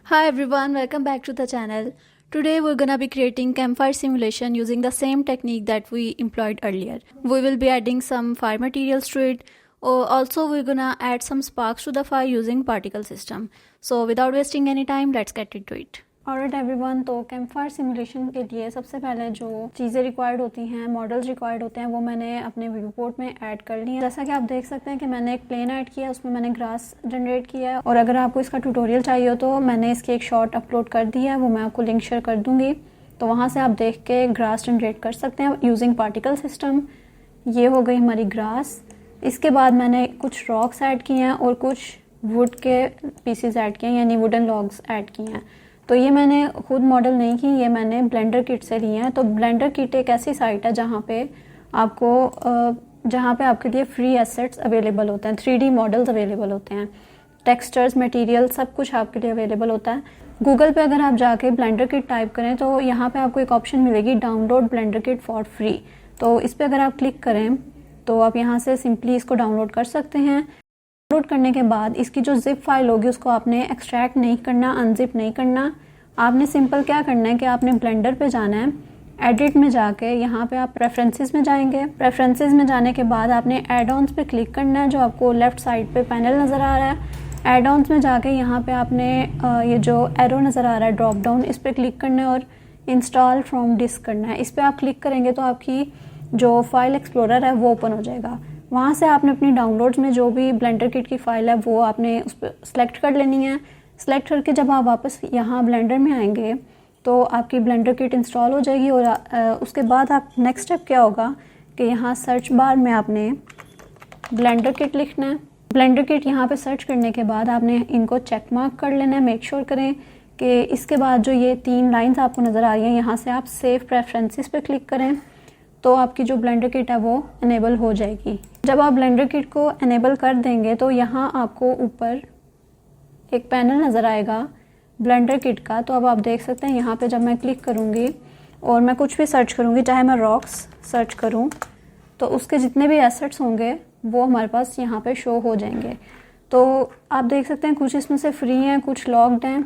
Hi everyone, welcome back to the channel. Today we're gonna be creating campfire simulation using the same technique that we employed earlier. We will be adding some fire materials to it. Also we're gonna add some sparks to the fire using particle system. So without wasting any time, let's get into it. Alright everyone, तो campfire simulation के लिए सबसे पहले जो चीज़ें required होती हैं, models required होते हैं, वो मैंने अपने व्यू पोर्ट में ऐड कर ली है। जैसा कि आप देख सकते हैं कि मैंने एक प्लेन ऐड किया है, उसमें मैंने ग्रास जनरेट किया है। और अगर आपको इसका ट्यूटोरियल चाहिए हो तो मैंने इसकी एक शॉर्ट अपलोड कर दी है, वो मैं आपको लिंक शेयर कर दूँगी, तो वहाँ से आप देख के ग्रास जनरेट कर सकते हैं यूजिंग पार्टिकल सिस्टम। ये हो गई हमारी ग्रास। इसके बाद मैंने कुछ रॉक्स ऐड किए हैं और कुछ वुड के पीसीज ऐड किए हैं, यानी वुडन लॉग्स ऐड किए हैं। तो ये मैंने खुद मॉडल नहीं की, ये मैंने ब्लेंडर किट से लिए हैं। तो ब्लेंडर किट एक ऐसी साइट है जहाँ पे आपके लिए फ्री एसेट्स अवेलेबल होते हैं, 3D मॉडल्स अवेलेबल होते हैं, टेक्सचर्स, मटेरियल, सब कुछ आपके लिए अवेलेबल होता है। गूगल पे अगर आप जाके ब्लेंडर किट टाइप करें तो यहाँ पे आपको एक ऑप्शन मिलेगी, download blender kit for free. तो इस पर अगर आप क्लिक करें तो आप यहाँ से सिंपली इसको डाउनलोड कर सकते हैं। डाउनलोड करने के बाद इसकी जो जिप फाइल होगी उसको आपने एक्सट्रैक्ट नहीं करना, अनजिप नहीं करना। आपने सिंपल क्या करना है कि आपने ब्लेंडर पे जाना है, एडिट में जाके यहाँ पे आप प्रेफरेंसेस में जाएंगे। प्रेफरेंसेस में जाने के बाद आपने एड ऑन्स पे क्लिक करना है, जो आपको लेफ्ट साइड पे पैनल नज़र आ रहा है। एड ऑन्स में जाके यहाँ पे आपने ये जो एरो नज़र आ रहा है ड्रॉप डाउन, इस पर क्लिक करना है और इंस्टॉल फ्रॉम डिस्क करना है। इस पर आप क्लिक करेंगे तो आपकी जो फाइल एक्सप्लोरर है वो ओपन हो जाएगा। वहाँ से आपने अपनी डाउनलोड्स में जो भी ब्लेंडर किट की फ़ाइल है वो आपने उस पर सेलेक्ट कर लेनी है। सेलेक्ट करके जब आप वापस यहाँ ब्लेंडर में आएंगे तो आपकी ब्लेंडर किट इंस्टॉल हो जाएगी। और उसके बाद आप नेक्स्ट स्टेप क्या होगा कि यहाँ सर्च बार में आपने ब्लेंडर किट लिखना है। ब्लेंडर किट यहाँ पे सर्च करने के बाद आपने इनको चेक मार्क कर लेना है। मेक श्योर करें कि इसके बाद जो ये 3 लाइन्स आपको नज़र आ रही हैं, यहाँ से आप सेव प्रेफरेंसेस पे क्लिक करें तो आपकी जो ब्लेंडर किट है वो इनेबल हो जाएगी। जब आप ब्लेंडर किट को इनेबल कर देंगे तो यहाँ आपको ऊपर एक पैनल नज़र आएगा ब्लेंडर किट का। तो अब आप देख सकते हैं यहाँ पे जब मैं क्लिक करूँगी और मैं कुछ भी सर्च करूँगी, चाहे मैं रॉक्स सर्च करूँ, तो उसके जितने भी एसेट्स होंगे वो हमारे पास यहाँ पे शो हो जाएंगे। तो आप देख सकते हैं कुछ इसमें से फ्री हैं, कुछ लॉक्ड हैं।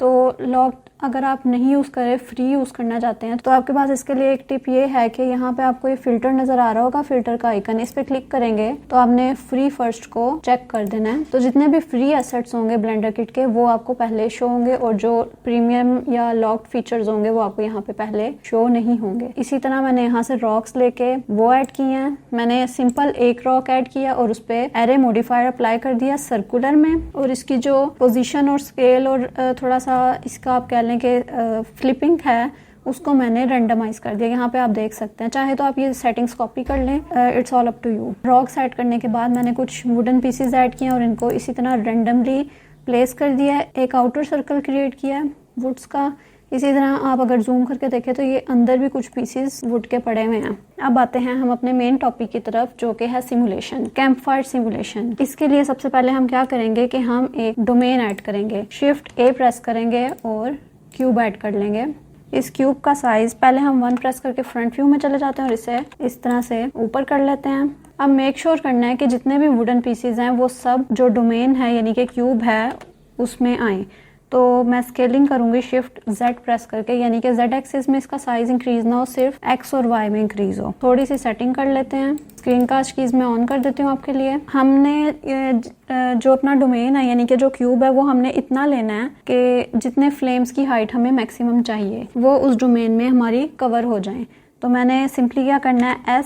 तो लॉक्ड अगर आप नहीं यूज़ करें, फ्री यूज़ करना चाहते हैं, तो आपके पास इसके लिए एक टिप ये है कि यहाँ पे आपको ये फ़िल्टर नज़र आ रहा होगा, फ़िल्टर का आइकन, इस पर क्लिक करेंगे तो आपने फ्री फर्स्ट को चेक कर देना है। तो जितने भी फ्री एसेट्स होंगे ब्लेंडर किट के वो आपको पहले शो होंगे और जो प्रीमियम या लॉक्ड फीचर्स होंगे वो आपको यहाँ पे पहले शो नहीं होंगे। इसी तरह मैंने यहाँ से रॉक्स लेके वो ऐड किए हैं। मैंने सिंपल एक रॉक ऐड किया और उस पर एरे मॉडिफायर अप्लाई कर दिया सर्कुलर में, और इसकी जो पोजिशन और स्केल और थोड़ा सा इसका आप कह लें कि फ्लिपिंग है उसको मैंने रेंडमाइज कर दिया। यहाँ पे आप देख सकते हैं, चाहे तो आप ये सेटिंग्स कॉपी कर लें, it's all up to you. Rocks add करने के बाद मैंने कुछ वुडन पीसेस ऐड किए और इनको इसी तरह रेंडमली प्लेस कर दिया है। एक आउटर सर्कल क्रिएट किया है वुड्स का। इसी तरह आप अगर जूम करके देखें तो ये अंदर भी कुछ पीसेस वुड के पड़े हुए हैं। अब आते हैं हम अपने मेन टॉपिक की तरफ, जो कि है सिमुलेशन, कैंपफायर सिमुलेशन। इसके लिए सबसे पहले हम क्या करेंगे कि हम एक डोमेन ऐड करेंगे। शिफ्ट A प्रेस करेंगे और क्यूब ऐड कर लेंगे। इस क्यूब का साइज पहले हम 1 प्रेस करके फ्रंट व्यू में चले जाते हैं और इसे इस तरह से ऊपर कर लेते हैं। अब मेक श्योर करना है कि जितने भी वुडन पीसेस हैं वो सब जो डोमेन है यानी कि क्यूब है उसमें आए। तो मैं स्केलिंग करूंगी शिफ्ट Z प्रेस करके, यानी कि Z एक्सिस में इसका साइज इंक्रीज ना हो, सिर्फ X और Y में इंक्रीज हो। थोड़ी सी सेटिंग कर लेते हैं। स्क्रीन कास्ट कीज मैं ऑन कर देती हूँ आपके लिए। हमने जो अपना डोमेन है यानी कि जो क्यूब है वो हमने इतना लेना है कि जितने फ्लेम्स की हाइट हमें मैक्सिमम चाहिए वो उस डोमेन में हमारी कवर हो जाए। तो मैंने सिंपली क्या करना है,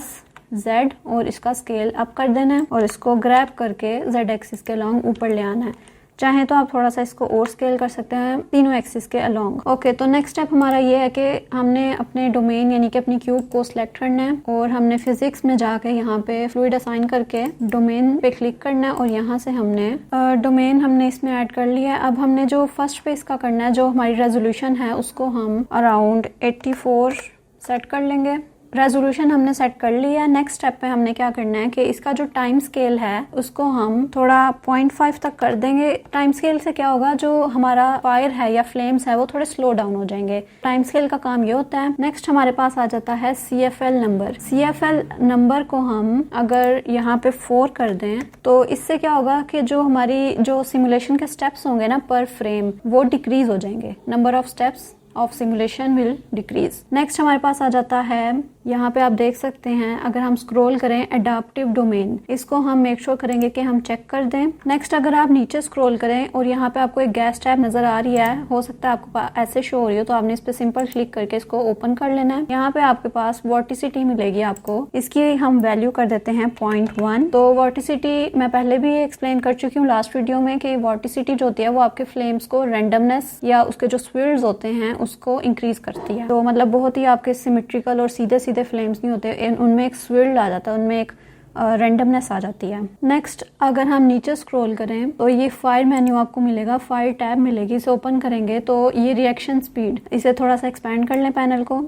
Z और इसका स्केल अप कर देना है और इसको ग्रैब करके Z एक्सिस के अलॉन्ग ऊपर ले आना है। चाहे तो आप थोड़ा सा इसको और स्केल कर सकते हैं तीनों एक्सिस के अलॉन्ग। ओके, तो नेक्स्ट स्टेप हमारा ये है कि हमने अपने डोमेन यानी कि अपनी क्यूब को सिलेक्ट करना है और हमने फिजिक्स में जाके यहाँ पे फ्लूइड असाइन करके डोमेन पे क्लिक करना है और यहाँ से हमने डोमेन हमने इसमें ऐड कर लिया है। अब हमने जो फर्स्ट पे इसका करना है, जो हमारी रेजोल्यूशन है उसको हम अराउंड 84 सेट कर लेंगे। रेजोल्यूशन हमने सेट कर लिया है। नेक्स्ट स्टेप पे हमने क्या करना है कि इसका जो टाइम स्केल है उसको हम थोड़ा 0.5 तक कर देंगे। टाइम स्केल से क्या होगा, जो हमारा फायर है या फ्लेम्स है वो थोड़े स्लो डाउन हो जाएंगे। टाइम स्केल का काम ये होता है। नेक्स्ट हमारे पास आ जाता है CFL नंबर। CFL नंबर को हम अगर यहाँ पे 4 कर दें तो इससे क्या होगा कि जो हमारी जो सिमुलेशन के स्टेप्स होंगे ना पर फ्रेम, वो डिक्रीज हो जाएंगे। Number of steps of simulation will decrease. Next हमारे पास आ जाता है, यहाँ पे आप देख सकते हैं अगर हम स्क्रॉल करें एडाप्टिव डोमेन, इसको हम मेक श्योर करेंगे कि हम चेक कर दें। नेक्स्ट अगर आप नीचे स्क्रॉल करें और यहाँ पे आपको एक गैस टैब नजर आ रही है, हो सकता है आपको ऐसे शो हो रही हो, तो आपने इस पे सिंपल क्लिक करके इसको ओपन कर लेना है। यहाँ पे आपके पास वर्टिसिटी मिलेगी आपको, इसकी हम वैल्यू कर देते हैं 0.1। तो वर्टिसिटी मैं पहले भी एक्सप्लेन कर चुकी हूँ लास्ट वीडियो में कि वर्टिसिटी जो होती है वो आपके फ्लेम्स को रेंडमनेस या उसके जो स्विल्स होते हैं उसको इंक्रीज करती है। तो मतलब बहुत ही आपके सिमेट्रिकल और सीधे सीधे फ्लेम्स नहीं होते, उनमें एक स्विल्ड आ जाता है, उनमें एक रेंडमनेस आ जाती है। नेक्स्ट अगर हम नीचे स्क्रॉल करें तो ये फाइल मेन्यू आपको मिलेगा, फाइल टैब मिलेगी, इसे ओपन करेंगे तो ये रिएक्शन स्पीड, इसे थोड़ा सा एक्सपेंड कर लें पैनल को।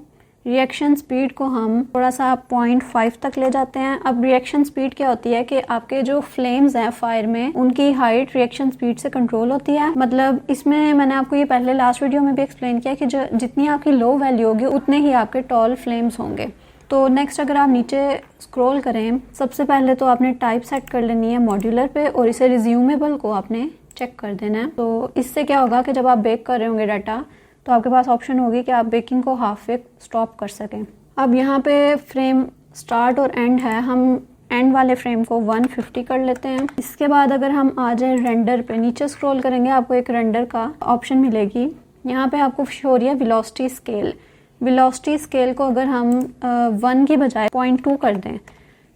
रिएक्शन स्पीड को हम थोड़ा सा 0.5 तक ले जाते हैं। अब रिएक्शन स्पीड क्या होती है कि आपके जो फ्लेम्स हैं फायर में, उनकी हाइट रिएक्शन स्पीड से कंट्रोल होती है। मतलब इसमें मैंने आपको ये पहले लास्ट वीडियो में भी एक्सप्लेन किया कि जो जितनी आपकी लो वैल्यू होगी उतने ही आपके टॉल फ्लेम्स होंगे। तो नेक्स्ट अगर आप नीचे स्क्रॉल करें, सबसे पहले तो आपने टाइप सेट कर लेनी है मॉड्यूलर पे और इसे रिज्यूमेबल को आपने चेक कर देना है। तो इससे क्या होगा कि जब आप बेक कर रहे होंगे डाटा तो आपके पास ऑप्शन होगी कि आप बेकिंग को हाफ वे स्टॉप कर सकें। अब यहाँ पे फ्रेम स्टार्ट और एंड है, हम एंड वाले फ्रेम को 150 कर लेते हैं। इसके बाद अगर हम आ जाए रेंडर पे, नीचे स्क्रॉल करेंगे आपको एक रेंडर का ऑप्शन मिलेगी। यहाँ पे आपको शो हो रही है वेलोसिटी स्केल। वेलोसिटी स्केल को अगर हम 1 की बजाय 0.2 कर दें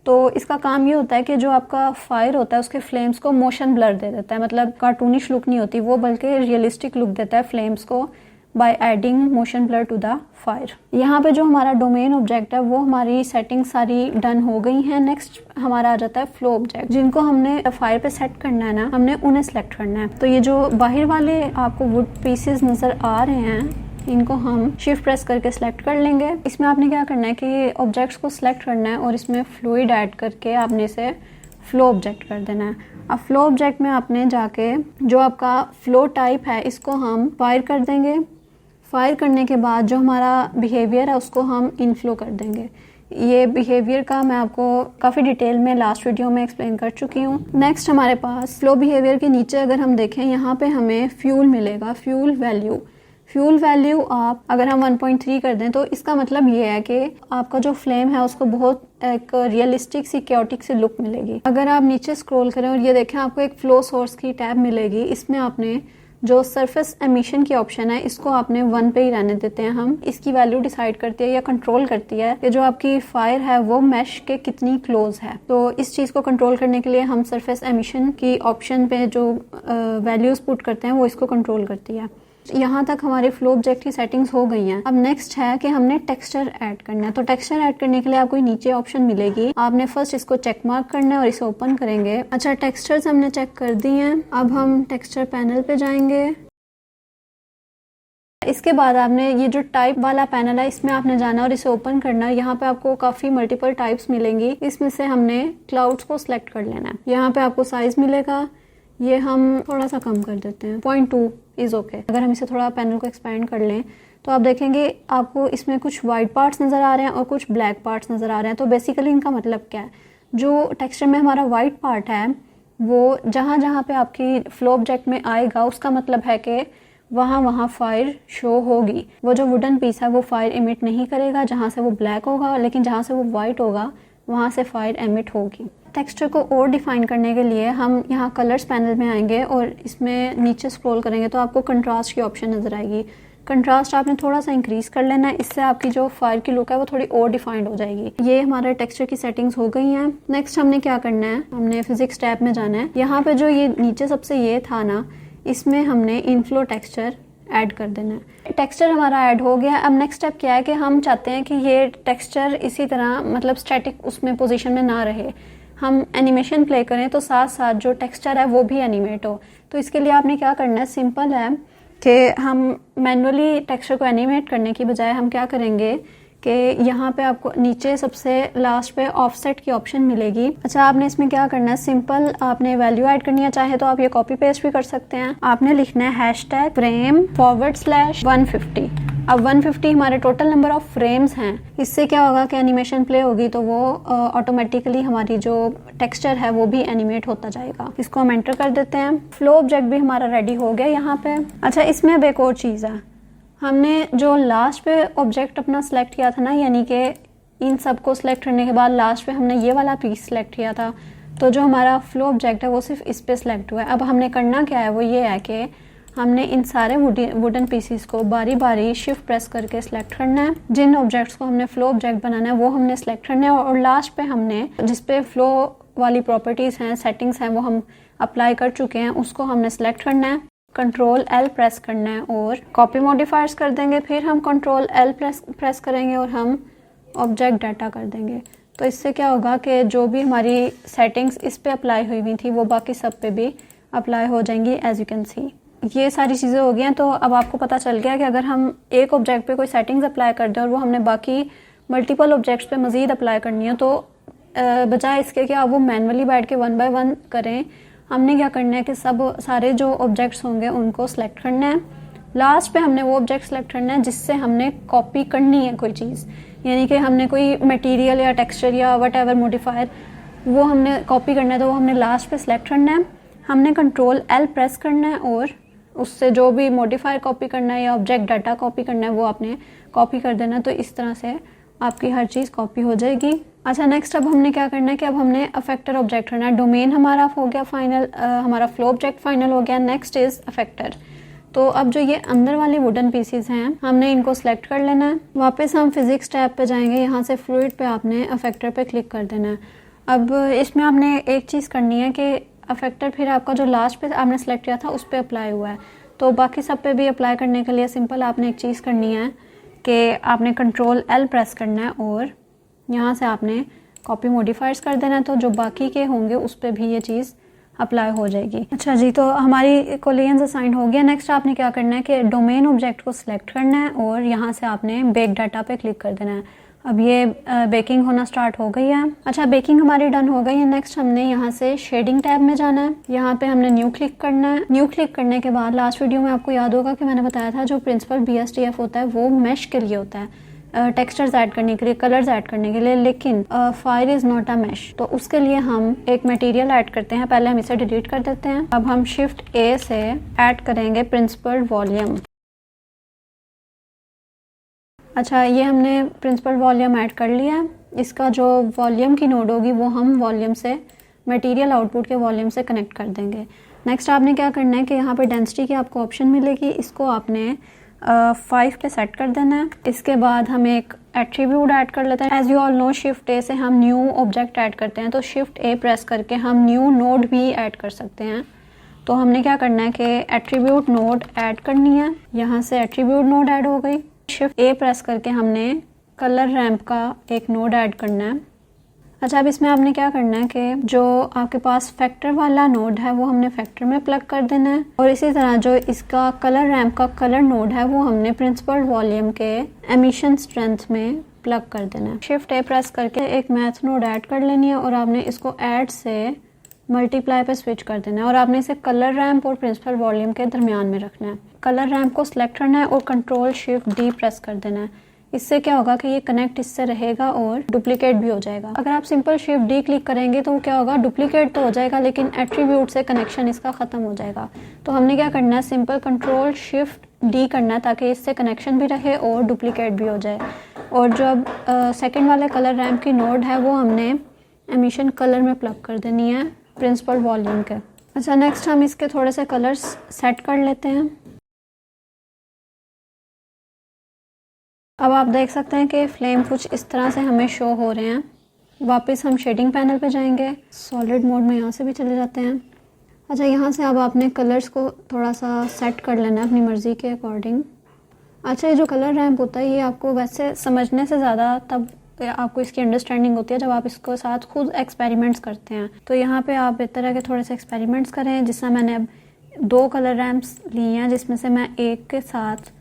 तो इसका काम ये होता है कि जो आपका फायर होता है उसके फ्लेम्स को मोशन ब्लर दे देता है। मतलब कार्टूनिश लुक नहीं होती वो, बल्कि रियलिस्टिक लुक देता है फ्लेम्स को by adding motion blur to the fire. यहाँ पे जो हमारा डोमेन ऑब्जेक्ट है वो हमारी सेटिंग सारी डन हो गई है। नेक्स्ट हमारा आ जाता है फ्लो ऑब्जेक्ट, जिनको हमने फायर पे सेट करना है ना, हमने उन्हें सेलेक्ट करना है। तो ये जो बाहर वाले आपको वुड पीसेस नजर आ रहे हैं, इनको हम शिफ्ट प्रेस करके सिलेक्ट कर लेंगे। इसमें आपने क्या करना है कि ऑब्जेक्ट्स को सिलेक्ट करना है और इसमें फ्लूइड ऐड करके आपने इसे फ्लो ऑब्जेक्ट कर देना है। अब फ्लो ऑब्जेक्ट में आपने जाके जो आपका फ्लो टाइप है इसको हम फायर कर देंगे। फायर करने के बाद जो हमारा बिहेवियर है उसको हम इनफ्लो कर देंगे। ये बिहेवियर का मैं आपको काफ़ी डिटेल में लास्ट वीडियो में एक्सप्लेन कर चुकी हूँ। नेक्स्ट हमारे पास फ्लो बिहेवियर के नीचे अगर हम देखें, यहाँ पे हमें फ्यूल मिलेगा, फ्यूल वैल्यू। फ्यूल वैल्यू आप अगर हम 1.3 कर दें तो इसका मतलब ये है कि आपका जो फ्लेम है उसको बहुत एक रियलिस्टिक सी क्योटिक सी लुक मिलेगी। अगर आप नीचे स्क्रॉल करें और ये देखें आपको एक फ्लो सोर्स की टैब मिलेगी, इसमें आपने जो सरफेस एमिशन की ऑप्शन है इसको आपने 1 पे ही रहने देते हैं हम। इसकी वैल्यू डिसाइड करती है या कंट्रोल करती है कि जो आपकी फायर है वो मैश के कितनी क्लोज है। तो इस चीज को कंट्रोल करने के लिए हम सरफेस एमिशन की ऑप्शन पे जो वैल्यूज पुट करते हैं वो इसको कंट्रोल करती है। यहाँ तक हमारे फ्लो ऑब्जेक्ट की सेटिंग्स हो गई हैं। अब नेक्स्ट है कि हमने टेक्सचर ऐड करना है। तो टेक्सचर ऐड करने के लिए आपको नीचे ऑप्शन मिलेगी, आपने फर्स्ट इसको चेक मार्क करना है और इसे ओपन करेंगे। अच्छा, टेक्सचर्स हमने चेक कर दी हैं। अब हम टेक्सचर पैनल पे जाएंगे। इसके बाद आपने ये जो टाइप वाला पैनल है इसमें आपने जाना और इसे ओपन करना है। यहाँ पे आपको काफी मल्टीपल टाइप्स मिलेंगी, इसमें से हमने क्लाउड्स को सिलेक्ट कर लेना है। यहाँ पे आपको साइज मिलेगा, ये हम थोड़ा सा कम कर देते हैं, 0.2 इज ओके। अगर हम इसे थोड़ा पैनल को एक्सपेंड कर लें तो आप देखेंगे आपको इसमें कुछ वाइट पार्ट्स नजर आ रहे हैं और कुछ ब्लैक पार्ट्स नजर आ रहे हैं। तो बेसिकली इनका मतलब क्या है, जो टेक्सचर में हमारा वाइट पार्ट है वो जहाँ जहाँ पे आपकी फ्लो ऑब्जेक्ट में आएगा उसका मतलब है कि वहाँ फायर शो होगी। वो जो वुडन पीस है वो फायर इमिट नहीं करेगा जहाँ से वो ब्लैक होगा, लेकिन जहाँ से वो वाइट होगा वहाँ से फायर एमिट होगी। टेक्सचर को और डिफाइन करने के लिए हम यहाँ कलर्स पैनल में आएंगे और इसमें नीचे स्क्रॉल करेंगे तो आपको कंट्रास्ट की ऑप्शन नजर आएगी। कंट्रास्ट आपने थोड़ा सा इंक्रीज कर लेना है, इससे आपकी जो फायर की लुक है वो थोड़ी और डिफाइंड हो जाएगी। ये हमारे टेक्सचर की सेटिंग्स हो गई हैं। नेक्स्ट हमने क्या करना है, हमने फिजिक्स टैब में जाना है। यहाँ पे जो ये नीचे सबसे ये था ना, इसमें हमने इनफ्लो टेक्सचर ऐड कर देना है। टेक्सचर हमारा ऐड हो गया। अब नेक्स्ट स्टेप क्या है कि हम चाहते हैं कि ये टेक्सचर इसी तरह मतलब स्टैटिक उसमें पोजीशन में ना रहे, हम एनिमेशन प्ले करें तो साथ साथ जो टेक्सचर है वो भी एनिमेट हो। तो इसके लिए आपने क्या करना है, सिंपल है कि हम मैनुअली टेक्सचर को एनिमेट करने की बजाय हम क्या करेंगे कि यहाँ पे आपको नीचे सबसे लास्ट पे ऑफसेट की ऑप्शन मिलेगी। अच्छा, आपने इसमें क्या करना है, सिंपल आपने वैल्यू ऐड करनी है, चाहे तो आप ये कॉपी पेस्ट भी कर सकते हैं। आपने लिखना है हैशटैग frame/150। अब 150 हमारे टोटल नंबर ऑफ फ्रेम्स हैं। इससे क्या होगा कि एनिमेशन प्ले होगी तो वो ऑटोमेटिकली हमारी जो टेक्सचर है वो भी एनिमेट होता जाएगा। इसको हम एंटर कर देते हैं। फ्लो ऑब्जेक्ट भी हमारा रेडी हो गया यहाँ पे। अच्छा, इसमें अब एक और चीज़ है, हमने जो लास्ट पे ऑब्जेक्ट अपना सेलेक्ट किया था ना, यानी कि इन सबको सेलेक्ट करने के बाद लास्ट पे हमने ये वाला पीस सेलेक्ट किया था, तो जो हमारा फ्लो ऑब्जेक्ट है वो सिर्फ इस पे सेलेक्ट हुआ है। अब हमने करना क्या है, वो ये है कि हमने इन सारे वुडन पीसीस को बारी बारी शिफ्ट प्रेस करके सिलेक्ट करना है। जिन ऑब्जेक्ट्स को हमने फ्लो ऑब्जेक्ट बनाना है वो हमने सेलेक्ट करना है, और लास्ट पे हमने जिस पे फ्लो वाली प्रॉपर्टीज़ हैं, सेटिंग्स हैं, वो हम अप्लाई कर चुके हैं, उसको हमने सेलेक्ट करना है। कंट्रोल L प्रेस करना है और कॉपी मॉडिफायर्स कर देंगे। फिर हम कंट्रोल L प्रेस करेंगे और हम ऑब्जेक्ट डाटा कर देंगे। तो इससे क्या होगा कि जो भी हमारी सेटिंग्स इस पे अप्लाई हुई हुई थी वो बाकी सब पे भी अप्लाई हो जाएंगी। एज यू कैन सी ये सारी चीज़ें हो गई हैं। तो अब आपको पता चल गया कि अगर हम एक ऑब्जेक्ट पे कोई सेटिंग्स अप्लाई कर दें और वो हमने बाकी मल्टीपल ऑब्जेक्ट्स पे मज़ीद अप्लाई करनी है, तो बजाय इसके कि आप वो मैनुअली बैठ के 1 बाय 1 करें, हमने क्या करना है कि सारे जो ऑब्जेक्ट्स होंगे उनको सेलेक्ट करना है। लास्ट पे हमने वो ऑब्जेक्ट सेलेक्ट करना है जिससे हमने कॉपी करनी है कोई चीज़, यानी कि हमने कोई मटेरियल या टेक्सचर या वट एवर मॉडिफायर वो हमने कॉपी करना है, तो वो हमने लास्ट पे सेलेक्ट करना है। हमने कंट्रोल L प्रेस करना है और उससे जो भी मॉडिफायर कॉपी करना है या ऑब्जेक्ट डाटा कॉपी करना है वो आपने कॉपी कर देना। तो इस तरह से आपकी हर चीज़ कॉपी हो जाएगी। अच्छा, नेक्स्ट अब हमने क्या करना है कि अब हमने अफेक्टर ऑब्जेक्ट करना है। डोमेन हमारा हो गया फाइनल, हमारा फ्लो ऑब्जेक्ट फाइनल हो गया। Next is effector. तो अब जो ये अंदर वाले वुडन पीसीज हैं हमने इनको सेलेक्ट कर लेना है। वापस हम फिजिक्स टैब पे जाएंगे, यहाँ से फ्लूइड पे आपने अफेक्टर पे क्लिक कर देना है। अब इसमें आपने एक चीज़ करनी है कि अफेक्टर फिर आपका जो लास्ट पे आपने सेलेक्ट किया था उस पर अप्लाई हुआ है, तो बाकी सब पे भी अप्लाई करने के लिए सिंपल आपने एक चीज़ करनी है कि आपने कंट्रोल L प्रेस करना है और यहाँ से आपने कॉपी मॉडिफायर्स कर देना है, तो जो बाकी के होंगे उस पर भी ये चीज़ अप्लाई हो जाएगी। अच्छा जी, तो हमारी कोलियंस असाइन हो गया। नेक्स्ट आपने क्या करना है कि डोमेन ऑब्जेक्ट को सिलेक्ट करना है और यहाँ से आपने बेक डाटा पे क्लिक कर देना है। अब ये बेकिंग होना स्टार्ट हो गई है। अच्छा, बेकिंग हमारी डन हो गई है। नेक्स्ट हमने यहाँ से शेडिंग टैब में जाना है। यहाँ पे हमने न्यू क्लिक करना है। न्यू क्लिक करने के बाद लास्ट वीडियो में आपको याद होगा कि मैंने बताया था जो प्रिंसिपल BSTF होता है वो मैश के लिए होता है, टेक्सचर्स ऐड करने के लिए, कलर्स ऐड करने के लिए, लेकिन file is not a mesh. तो उसके लिए हम एक मटेरियल ऐड करते हैं। पहले हम इसे डिलीट कर देते हैं। अब हम शिफ्ट A से ऐड करेंगे प्रिंसिपल वॉल्यूम। अच्छा, ये हमने प्रिंसिपल वॉल्यूम ऐड कर लिया है। इसका जो वॉल्यूम की नोड होगी वो हम वॉल्यूम से मटेरियल आउटपुट के वॉल्यूम से कनेक्ट कर देंगे। नेक्स्ट आपने क्या करना है कि यहाँ पे डेंसिटी की आपको ऑप्शन मिलेगी, इसको आपने 5 पे सेट कर देना है। इसके बाद हम एक एट्रीब्यूट ऐड कर लेते हैं। As you all know, shift A से हम न्यू ऑब्जेक्ट ऐड करते हैं, तो शिफ्ट A प्रेस करके हम न्यू नोड भी ऐड कर सकते हैं। तो हमने क्या करना है कि एट्रीब्यूट नोड ऐड करनी है। यहाँ से एट्रीब्यूट नोड ऐड हो गई। शिफ्ट A प्रेस करके हमने कलर रैंप का एक नोड ऐड करना है। अच्छा, अब इसमें आपने क्या करना है कि जो आपके पास फैक्टर वाला नोड है वो हमने फैक्टर में प्लग कर देना है, और इसी तरह जो इसका कलर रैंप का कलर नोड है वो हमने प्रिंसिपल वॉल्यूम के एमिशन स्ट्रेंथ में प्लग कर देना है। शिफ्ट A प्रेस करके एक मैथ नोड ऐड कर लेनी है और आपने इसको ऐड से मल्टीप्लाई पे स्विच कर देना है, और आपने इसे कलर रैंप और प्रिंसिपल वॉल्यूम के दरमियान में रखना है। कलर रैंप को सिलेक्ट करना है और कंट्रोल शिफ्ट D प्रेस कर देना है। इससे क्या होगा कि ये कनेक्ट इससे रहेगा और डुप्लीकेट भी हो जाएगा। अगर आप सिंपल शिफ्ट D क्लिक करेंगे तो क्या होगा, डुप्लीकेट तो हो जाएगा लेकिन एट्रीब्यूट से कनेक्शन इसका ख़त्म हो जाएगा। तो हमने क्या करना है, सिंपल कंट्रोल शिफ्ट D करना है ताकि इससे कनेक्शन भी रहे और डुप्लीकेट भी हो जाए। और जो अब सेकेंड वाले कलर रैंप की नोड है वो हमने एमिशन कलर में प्लग कर देनी है प्रिंसिपल वॉल्यूम के। अच्छा, नेक्स्ट हम इसके थोड़े से कलर्स सेट कर लेते हैं। अब आप देख सकते हैं कि फ्लेम कुछ इस तरह से हमें शो हो रहे हैं। वापस हम शेडिंग पैनल पे जाएंगे, सॉलिड मोड में यहाँ से भी चले जाते हैं। अच्छा, यहाँ से अब आपने कलर्स को थोड़ा सा सेट कर लेना है अपनी मर्ज़ी के अकॉर्डिंग। अच्छा, ये जो कलर रैंप होता है ये आपको वैसे समझने से ज़्यादा तब आपको इसकी अंडरस्टैंडिंग होती है जब आप इसको साथ खुद एक्सपेरिमेंट्स करते हैं। तो यहाँ पे आप इस तरह के थोड़े से एक्सपेरिमेंट्स करें। जिससे मैंने अब 2 कलर रैम्प्स लिए हैं जिसमें से मैं एक के साथ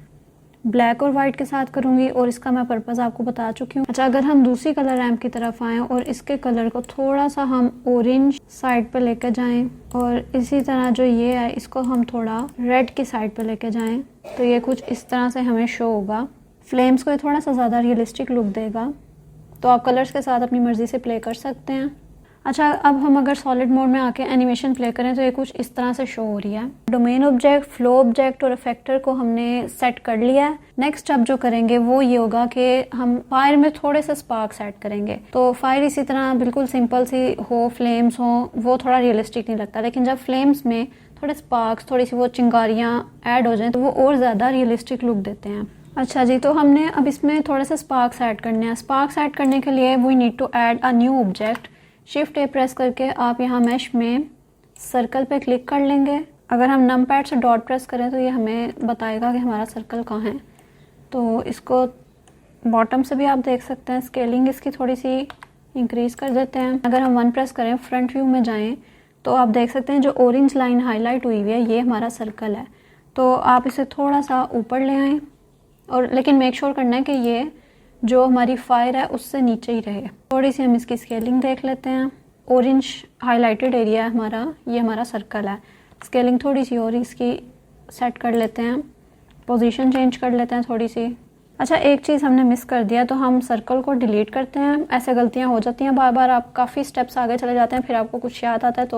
ब्लैक और वाइट के साथ करूँगी और इसका मैं पर्पज़ आपको बता चुकी हूँ। अच्छा, अगर हम दूसरी कलर रैम्प की तरफ आएँ और इसके कलर को थोड़ा सा हम ऑरेंज साइड पर लेकर जाएँ और इसी तरह जो ये है इसको हम थोड़ा रेड की साइड पर लेकर जाएँ, तो ये कुछ इस तरह से हमें शो होगा। फ्लेम्स को ये थोड़ा सा ज़्यादा रियलिस्टिक लुक देगा, तो आप कलर्स के साथ अपनी मर्ज़ी से प्ले कर सकते हैं। अच्छा, अब हम अगर सॉलिड मोड में आके एनिमेशन प्ले करें तो ये कुछ इस तरह से शो हो रही है। डोमेन ऑब्जेक्ट, फ्लो ऑब्जेक्ट और इफेक्टर को हमने सेट कर लिया है। नेक्स्ट अब जो करेंगे वो ये होगा कि हम फायर में थोड़े से स्पार्क्स ऐड करेंगे। तो फायर इसी तरह बिल्कुल सिंपल सी हो, फ्लेम्स हो, वो थोड़ा रियलिस्टिक नहीं लगता, लेकिन जब फ्लेम्स में थोड़े स्पार्क्स, थोड़ी सी वो चिंगारियाँ ऐड हो जाएं तो वो और ज़्यादा रियलिस्टिक लुक देते हैं। अच्छा जी, तो हमने अब इसमें थोड़े से स्पार्क्स ऐड करने हैं। स्पार्क्स ऐड करने के लिए we need to add a new object. Shift A press करके आप यहाँ मैश में सर्कल पे क्लिक कर लेंगे। अगर हम नम पैड से डॉट प्रेस करें तो ये हमें बताएगा कि हमारा सर्कल कहाँ है। तो इसको बॉटम से भी आप देख सकते हैं। स्केलिंग इसकी थोड़ी सी इंक्रीज़ कर देते हैं। अगर हम 1 प्रेस करें, फ्रंट व्यू में जाएं, तो आप देख सकते हैं जो ऑरेंज लाइन हाईलाइट हुई हुई है ये हमारा सर्कल है। तो आप इसे थोड़ा सा ऊपर ले आएँ, और लेकिन मेक श्योर करना है कि ये जो हमारी फायर है उससे नीचे ही रहे। थोड़ी सी हम इसकी स्केलिंग देख लेते हैं। ऑरेंज हाईलाइटेड एरिया है हमारा, ये हमारा सर्कल है। स्केलिंग थोड़ी सी और इसकी सेट कर लेते हैं, पोजीशन चेंज कर लेते हैं थोड़ी सी। अच्छा, एक चीज़ हमने मिस कर दिया, तो हम सर्कल को डिलीट करते हैं। ऐसे गलतियां हो जाती हैं बार बार, आप काफ़ी स्टेप्स आगे चले जाते हैं, फिर आपको कुछ याद आता है।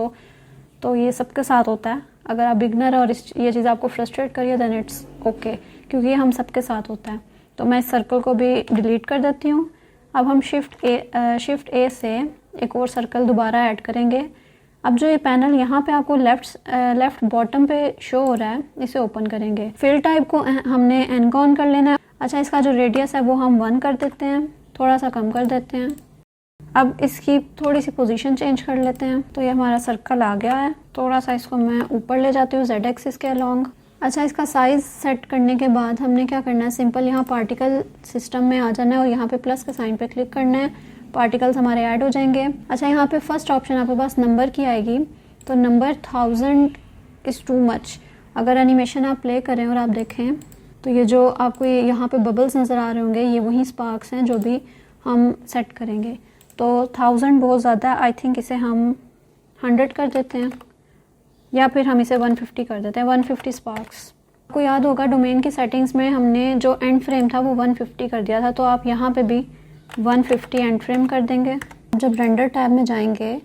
तो ये सबके साथ होता है। अगर आप बिगनर और ये चीज़ आपको फ्रस्ट्रेट करिए देन इट्स ओके, क्योंकि ये हम सबके साथ होता है। तो मैं इस सर्कल को भी डिलीट कर देती हूँ। अब हम शिफ्ट ए से एक और सर्कल दोबारा ऐड करेंगे। अब जो ये पैनल यहाँ पे आपको लेफ्ट बॉटम पे शो हो रहा है, इसे ओपन करेंगे। फिल टाइप को हमने एनकॉन कर लेना है। अच्छा, इसका जो रेडियस है वो हम 1 कर देते हैं, थोड़ा सा कम कर देते हैं। अब इसकी थोड़ी सी पोजीशन चेंज कर लेते हैं। तो ये हमारा सर्कल आ गया है। थोड़ा सा इसको मैं ऊपर ले जाती हूँ जेड एक्सिस के अलोंग। अच्छा, इसका साइज़ सेट करने के बाद हमने क्या करना है, सिंपल यहाँ पार्टिकल सिस्टम में आ जाना है और यहाँ पे प्लस के साइन पे क्लिक करना है। पार्टिकल्स हमारे ऐड हो जाएंगे। अच्छा, यहाँ पे फर्स्ट ऑप्शन आपके पास नंबर की आएगी, तो नंबर 1000 इज़ टू मच। अगर एनिमेशन आप प्ले करें और आप देखें तो ये जो आपको यहाँ पे बबल्स नज़र आ रहे होंगे, ये वही स्पार्क्स हैं जो भी हम सेट करेंगे। तो 1000 बहुत ज़्यादा है, आई थिंक इसे हम 100 कर देते हैं, या फिर हम इसे 150 कर देते हैं, 150 स्पार्क्स। आपको याद होगा डोमेन की सेटिंग्स में हमने जो एंड फ्रेम था वो 150 कर दिया था, तो आप यहाँ पे भी 150 एंड फ्रेम कर देंगे। जब रेंडर टैब में जाएंगे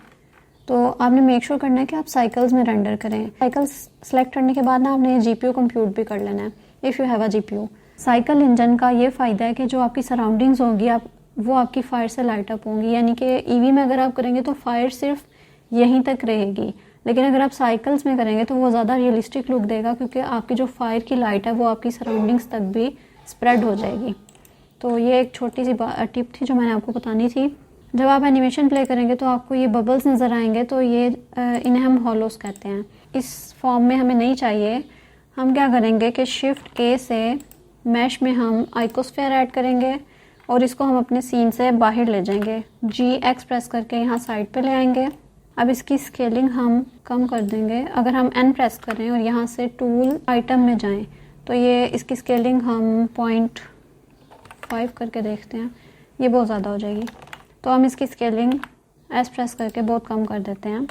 तो आपने मेक श्योर करना है कि आप साइकिल्स में रेंडर करें। साइकिल्स सेलेक्ट करने के बाद ना आपने जीपीयू कंप्यूट भी कर लेना है, if you have a GPU. Cycle engine का ये फ़ायदा है कि जो आपकी सराउंडिंग्स होंगी वो आपकी फायर से लाइट अप होंगी। यानी कि ईवी में अगर आप करेंगे तो फायर सिर्फ यहीं तक रहेगी, लेकिन अगर आप साइकिल्स में करेंगे तो वो ज़्यादा रियलिस्टिक लुक देगा, क्योंकि आपकी जो फायर की लाइट है वो आपकी सराउंडिंग्स तक भी स्प्रेड हो जाएगी। तो ये एक छोटी सी टिप थी जो मैंने आपको बतानी थी। जब आप एनिमेशन प्ले करेंगे तो आपको ये बबल्स नज़र आएंगे, तो ये इन्हें हम हॉलोस कहते हैं। इस फॉर्म में हमें नहीं चाहिए। हम क्या करेंगे कि शिफ्ट ए से मैश में हम आइकोस्फेयर ऐड करेंगे और इसको हम अपने सीन से बाहर ले जाएंगे। GX प्रेस करके यहाँ साइड पे ले आएंगे। अब इसकी स्केलिंग हम कम कर देंगे। अगर हम N प्रेस करें और यहाँ से टूल आइटम में जाएं तो ये इसकी स्केलिंग हम 0.5 करके देखते हैं, ये बहुत ज़्यादा हो जाएगी। तो हम इसकी स्केलिंग S प्रेस करके बहुत कम कर देते हैं।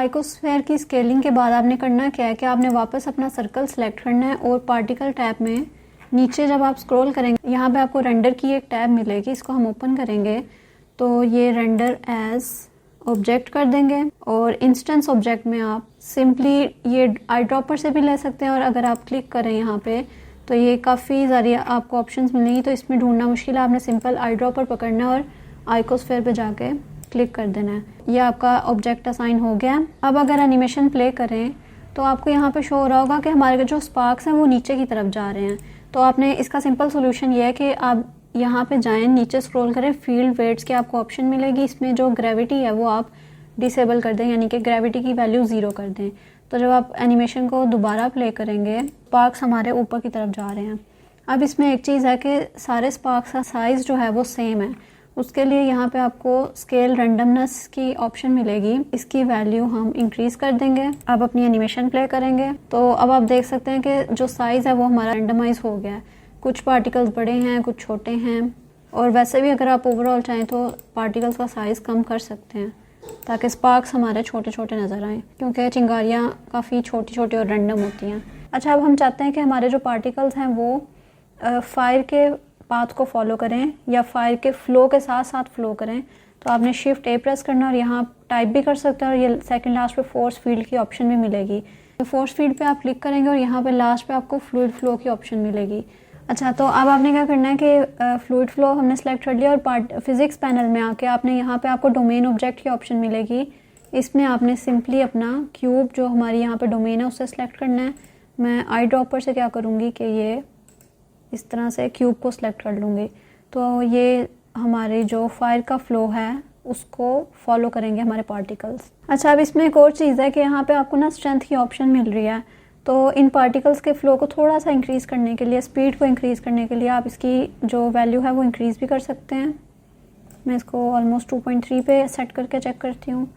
आइकोस्फेयर की स्केलिंग के बाद आपने करना क्या है कि आपने वापस अपना सर्कल सेलेक्ट करना है और पार्टिकल टैब में नीचे जब आप स्क्रॉल करेंगे यहाँ पे आपको रेंडर की एक टैब मिलेगी। इसको हम ओपन करेंगे तो ये रेंडर एज ऑब्जेक्ट कर देंगे और इंस्टेंस ऑब्जेक्ट में आप सिंपली ये आई ड्रॉपर से भी ले सकते हैं। और अगर आप क्लिक करें यहाँ पे तो ये काफ़ी सारी आपको ऑप्शंस मिलेंगी, तो इसमें ढूंढना मुश्किल है। आपने सिंपल आई ड्रॉपर पकड़ना और आइकोस्फेयर पे जाके क्लिक कर देना है। ये आपका ऑब्जेक्ट असाइन हो गया। अब अगर एनिमेशन प्ले करें तो आपको यहाँ पे शो हो रहा होगा कि हमारे जो स्पार्क्स हैं वो नीचे की तरफ जा रहे हैं। तो आपने इसका सिंपल सोल्यूशन ये है कि आप यहाँ पे जाएं, नीचे स्क्रॉल करें, फील्ड वेट्स की आपको ऑप्शन मिलेगी। इसमें जो ग्रेविटी है वो आप डिसेबल कर दें, यानी कि ग्रेविटी की वैल्यू 0 कर दें। तो जब आप एनिमेशन को दोबारा प्ले करेंगे स्पार्क्स हमारे ऊपर की तरफ जा रहे हैं। अब इसमें एक चीज़ है कि सारे स्पार्क्स का साइज़ जो है वो सेम है, उसके लिए यहाँ पे आपको स्केल रैंडमनेस की ऑप्शन मिलेगी, इसकी वैल्यू हम इंक्रीज कर देंगे। अब अपनी एनिमेशन प्ले करेंगे तो अब आप देख सकते हैं कि जो साइज़ है वो हमारा रैंडमाइज हो गया है। कुछ पार्टिकल्स बड़े हैं, कुछ छोटे हैं, और वैसे भी अगर आप ओवरऑल चाहें तो पार्टिकल्स का साइज़ कम कर सकते हैं ताकि स्पार्क्स हमारे छोटे छोटे नज़र आएँ, क्योंकि चिंगारियाँ काफ़ी छोटी छोटी और रैंडम होती हैं। अच्छा, अब हम चाहते हैं कि हमारे जो पार्टिकल्स हैं वो फायर के पाथ को फॉलो करें या फायर के फ्लो के साथ साथ फ्लो करें। तो आपने शिफ्ट ए प्रेस करना और यहाँ टाइप भी कर सकते हैं, और ये सेकंड लास्ट पे फोर्स फील्ड की ऑप्शन भी मिलेगी। तो फोर्स फील्ड पे आप क्लिक करेंगे और यहाँ पे लास्ट पे आपको फ्लूइड फ्लो की ऑप्शन मिलेगी। अच्छा, तो अब आपने क्या करना है कि फ्लूइड फ्लो हमने सेलेक्ट कर लिया और फिजिक्स पैनल में आके आपने यहाँ पे आपको डोमेन ऑब्जेक्ट की ऑप्शन मिलेगी। इसमें आपने सिंपली अपना क्यूब जो हमारी यहाँ पे डोमेन है उससे सेलेक्ट करना है। मैं आई ड्रॉपर से क्या करूँगी कि ये इस तरह से क्यूब को सिलेक्ट कर लूँगी, तो ये हमारी जो फायर का फ्लो है उसको फॉलो करेंगे हमारे पार्टिकल्स। अच्छा, अब इसमें एक और चीज़ है कि यहाँ पे आपको ना स्ट्रेंथ की ऑप्शन मिल रही है, तो इन पार्टिकल्स के फ्लो को थोड़ा सा इंक्रीज़ करने के लिए, स्पीड को इंक्रीज़ करने के लिए आप इसकी जो वैल्यू है वो इंक्रीज़ भी कर सकते हैं। मैं इसको ऑलमोस्ट 2.3 पे सेट करके चेक करती हूँ,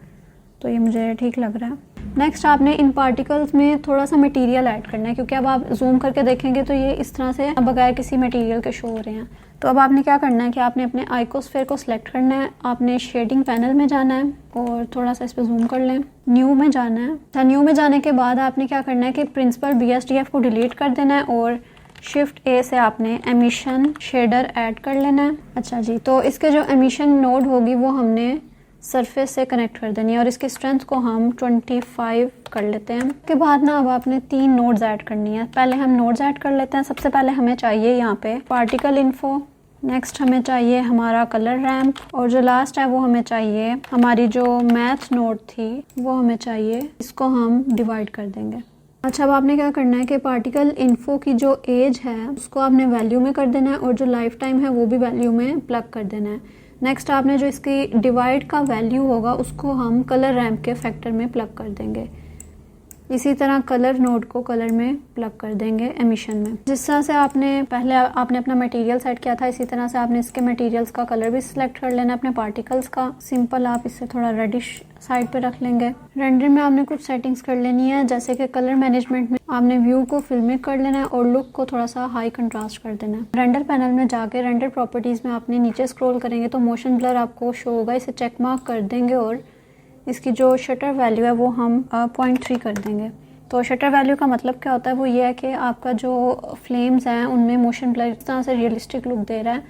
तो ये मुझे ठीक लग रहा है। नेक्स्ट आपने इन पार्टिकल्स में थोड़ा सा मटेरियल ऐड करना है, क्योंकि अब आप जूम करके देखेंगे तो ये इस तरह से बगैर किसी मटेरियल के शो हो रहे हैं। तो अब आपने क्या करना है कि आपने अपने आइकोस्फेयर को सिलेक्ट करना है, आपने शेडिंग पैनल में जाना है और थोड़ा सा इस पर जूम कर लें, न्यू में जाना है। अच्छा, न्यू में जाने के बाद आपने क्या करना है कि प्रिंसिपल BSDF को डिलीट कर देना है और शिफ्ट ए से आपने एमिशन शेडर ऐड कर लेना है। अच्छा जी, तो इसके जो एमिशन नोड होगी वो हमने सरफेस से कनेक्ट कर देनी है और इसकी स्ट्रेंथ को हम 25 कर लेते हैं। उसके बाद ना अब आपने 3 नोड्स ऐड करनी है। पहले हम नोड्स ऐड कर लेते हैं। सबसे पहले हमें चाहिए यहाँ पे पार्टिकल इन्फो, नेक्स्ट हमें चाहिए हमारा कलर रैम्प, और जो लास्ट है वो हमें चाहिए हमारी जो मैथ नोड थी वो हमें चाहिए। इसको हम डिवाइड कर देंगे। अच्छा, अब आपने क्या करना है कि पार्टिकल इन्फो की जो एज है उसको आपने वैल्यू में कर देना है और जो लाइफ टाइम है वो भी वैल्यू में प्लग कर देना है। नेक्स्ट आपने जो इसकी डिवाइड का वैल्यू होगा उसको हम कलर रैम्प के फैक्टर में प्लग कर देंगे। इसी तरह कलर नोड को कलर में प्लग कर देंगे एमिशन में। जिस तरह से आपने पहले आपने अपना मटेरियल सेट किया था, इसी तरह से आपने इसके मटेरियल्स का कलर भी सिलेक्ट कर लेना अपने पार्टिकल्स का। सिंपल आप इससे थोड़ा रेडिश साइड पे रख लेंगे। रेंडर में आपने कुछ सेटिंग्स कर लेनी है, जैसे कि कलर मैनेजमेंट में आपने व्यू को फिल्मिक कर लेना है और लुक को थोड़ा सा हाई कंट्रास्ट कर देना है। रेंडर पैनल में जाके रेंडर प्रॉपर्टीज में आपने नीचे स्क्रॉल करेंगे तो मोशन ब्लर आपको शो होगा, इसे चेक मार्क कर देंगे और इसकी जो शटर वैल्यू है वो हम 0.3 कर देंगे। तो शटर वैल्यू का मतलब क्या होता है, वो ये है कि आपका जो फ्लेम्स हैं उनमें मोशन ब्लर इस तरह से रियलिस्टिक लुक दे रहा है,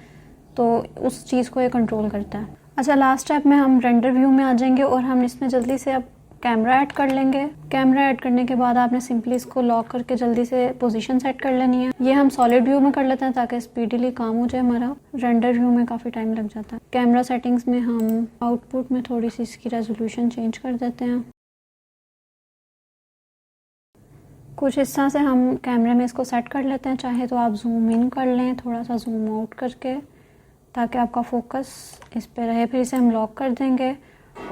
तो उस चीज़ को ये कंट्रोल करता है। अच्छा, लास्ट स्टेप में हम रेंडर व्यू में आ जाएंगे और हम इसमें जल्दी से अब कैमरा ऐड कर लेंगे। कैमरा ऐड करने के बाद आपने सिंपली इसको लॉक करके जल्दी से पोजीशन सेट कर लेनी है। ये हम सॉलिड व्यू में कर लेते हैं ताकि स्पीडीली काम हो जाए हमारा। रेंडर व्यू में काफ़ी टाइम लग जाता है। कैमरा सेटिंग्स में हम आउटपुट में थोड़ी सी इसकी रेजोल्यूशन चेंज कर देते हैं। कुछ इस तरह से हम कैमरे में इसको सेट कर लेते हैं। चाहे तो आप जूम इन कर लें, थोड़ा सा जूम आउट करके, ताकि आपका फोकस इस पे रहे। फिर इसे हम लॉक कर देंगे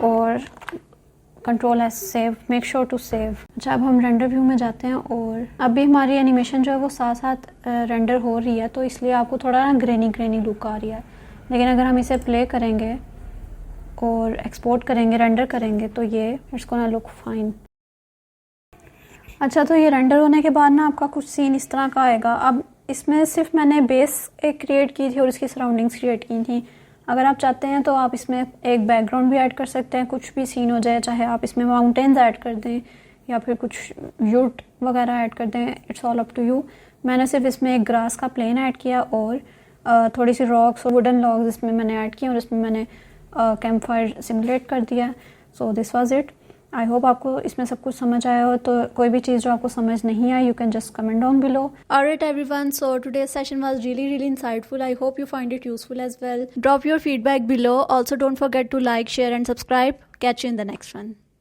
और control S save, make sure to save. अच्छा, अब हम रेंडर व्यू में जाते हैं और अभी हमारी एनिमेशन जो है वो साथ साथ रेंडर हो रही है, तो इसलिए आपको थोड़ा ना ग्रेनी लुक आ रही है। लेकिन अगर हम इसे प्ले करेंगे और एक्सपोर्ट करेंगे, रेंडर करेंगे, तो ये इट्स गोना लुक फाइन। अच्छा, तो ये रेंडर होने के बाद ना आपका कुछ सीन इस तरह का आएगा। अब इसमें सिर्फ मैंने बेस एक क्रिएट की थी और इसकी सराउंडिंग्स क्रिएट की थी। अगर आप चाहते हैं तो आप इसमें एक बैकग्राउंड भी ऐड कर सकते हैं, कुछ भी सीन हो जाए। चाहे आप इसमें माउंटेन्स ऐड कर दें या फिर कुछ यूट वगैरह ऐड कर दें, it's all up to you. मैंने सिर्फ इसमें एक ग्रास का प्लेन ऐड किया और थोड़ी सी रॉक्स और वुडन लॉग्स इसमें मैंने ऐड किए और इसमें मैंने कैंप फायर सिमुलेट कर दिया। So this was it. I hope आपको इसमें सब कुछ समझ आया हो। तो कोई भी चीज़ जो आपको समझ नहीं आई, you can just comment down below. Alright everyone, so today's session was really insightful. I hope you find it useful as well. Drop your feedback below. Also don't forget to like, share and subscribe. Catch you in the next one.